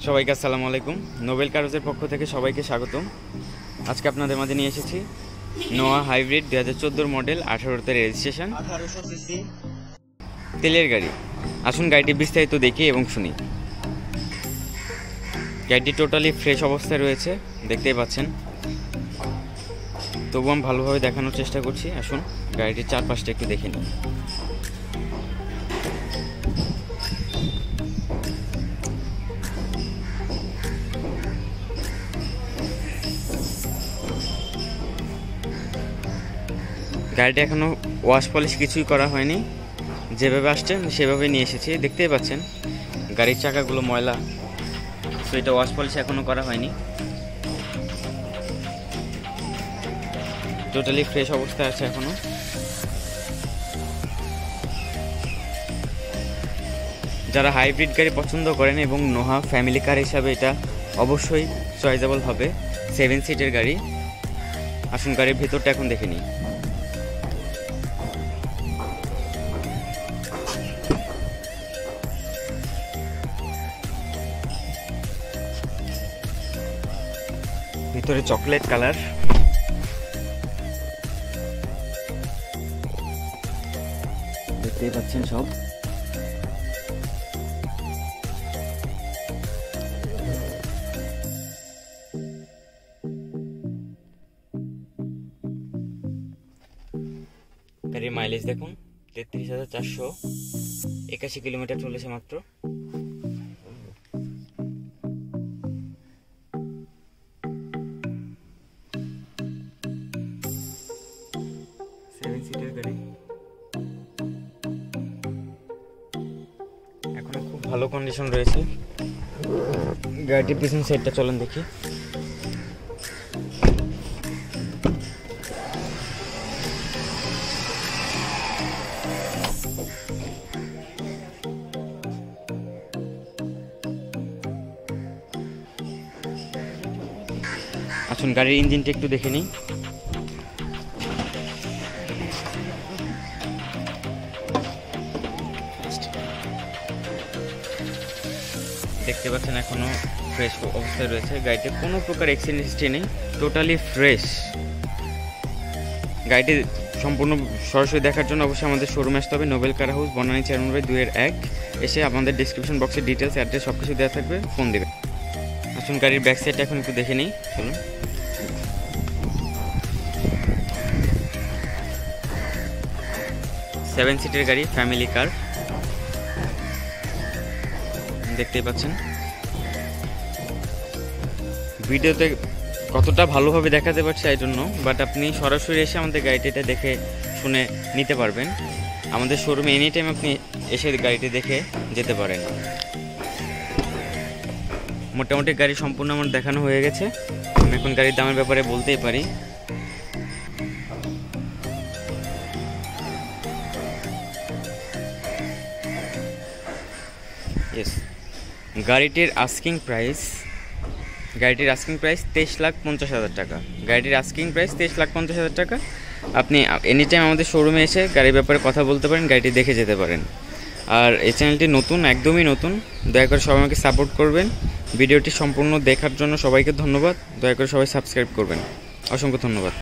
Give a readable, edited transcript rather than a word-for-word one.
সবাইকে আসসালামু আলাইকুম। নোবেল কারোজের পক্ষ থেকে সবাইকে স্বাগতম। আজকে আপনাদের মাঝে নিয়ে এসেছি নোয়া হাইব্রিড 2014 মডেল, 18তে রেজিস্ট্রেশন, 1800 সিসি তেলের গাড়ি। আসুন গাড়িটি বিস্তারিত দেখি এবং শুনি। গাড়িটি টোটালি ফ্রেশ অবস্থায় রয়েছে, দেখতেই পাচ্ছেন। তবু আমি ভালোভাবে দেখানোর চেষ্টা করছি। আসুন গাড়িটির চারপাশটা একটু দেখে নিই। গাড়িটা এখনও ওয়াশ পলিশ কিছুই করা হয়নি, যেভাবে আসছে সেভাবে নিয়ে এসেছি। দেখতেই পাচ্ছেন গাড়ির চাকাগুলো ময়লা, তো এটা ওয়াশ পলিশ এখনও করা হয়নি। টোটালি ফ্রেশ অবস্থায় আছে এখনও। যারা হাইব্রিড গাড়ি পছন্দ করেন এবং নোহা ফ্যামিলি কার হিসাবে এটা অবশ্যই চয়েজেবল হবে। 7 সিটের গাড়ি। আসুন গাড়ির ভেতরটা এখন দেখে নিই। ভিতরে চকলেট কালার, দেখতেই পাচ্ছেন সব। গাড়ির মাইলেজ দেখুন, 33,481 কিলোমিটার চলেছে মাত্র। গাড়ি এখন খুব ভালো কন্ডিশন রয়েছে। গাড়িটির পিছন সাইডটা চলেন দেখি। আসুন গাড়ির ইঞ্জিনটা একটু দেখে নিই। দেখতে পাচ্ছেন এখনো ফ্রেশ অবস্থায় রয়েছে। গাড়িতে কোনো প্রকার অ্যাক্সিডেন্ট হিস্ট্রি নেই, টোটালি ফ্রেশ। গাড়িটি সম্পূর্ণ সরাসরি দেখার জন্য অবশ্যই আমাদের শোরুমে আসতে হবে। নোবেল কার হাউস, বনানী 4/2-1। এসে আমাদের ডিসক্রিপশন বক্সে ডিটেলস, অ্যাড্রেস সব কিছু দেওয়া থাকবে, ফোন দেবে। আসুন গাড়ির ব্যাক সাইডটা এখন একটু দেখে নিই, চলুন। সেভেন সিটের গাড়ি, ফ্যামিলি কার, দেখতেই পাচ্ছেন। ভিডিওতে কতটা ভালোভাবে দেখাতে পারছি এই জন্য, বাট আপনি সরাসরি এসে আমাদের গাড়িটা দেখে শুনে নিতে পারবেন। আমাদের শোরুমে এনি টাইম আপনি এসে গাড়িটি দেখে যেতে পারেন। মোটামুটি গাড়ি সম্পূর্ণ আমার দেখানো হয়ে গেছে। আমি এখন গাড়ির দামের ব্যাপারে বলতেই পারি। গাড়িটির আস্কিং প্রাইস 23,50,000 টাকা। গাড়িটির আস্কিং প্রাইস 23,50,000 টাকা। আপনি এনি টাইম আমাদের শোরুমে এসে গাড়ির ব্যাপারে কথা বলতে পারেন, গাড়িটি দেখে যেতে পারেন। আর এই চ্যানেলটি নতুন, একদমই নতুন। দয়া করে সবাই আমাকে সাপোর্ট করবেন। ভিডিওটি সম্পূর্ণ দেখার জন্য সবাইকে ধন্যবাদ। দয়া করে সবাই সাবস্ক্রাইব করবেন। অসংখ্য ধন্যবাদ।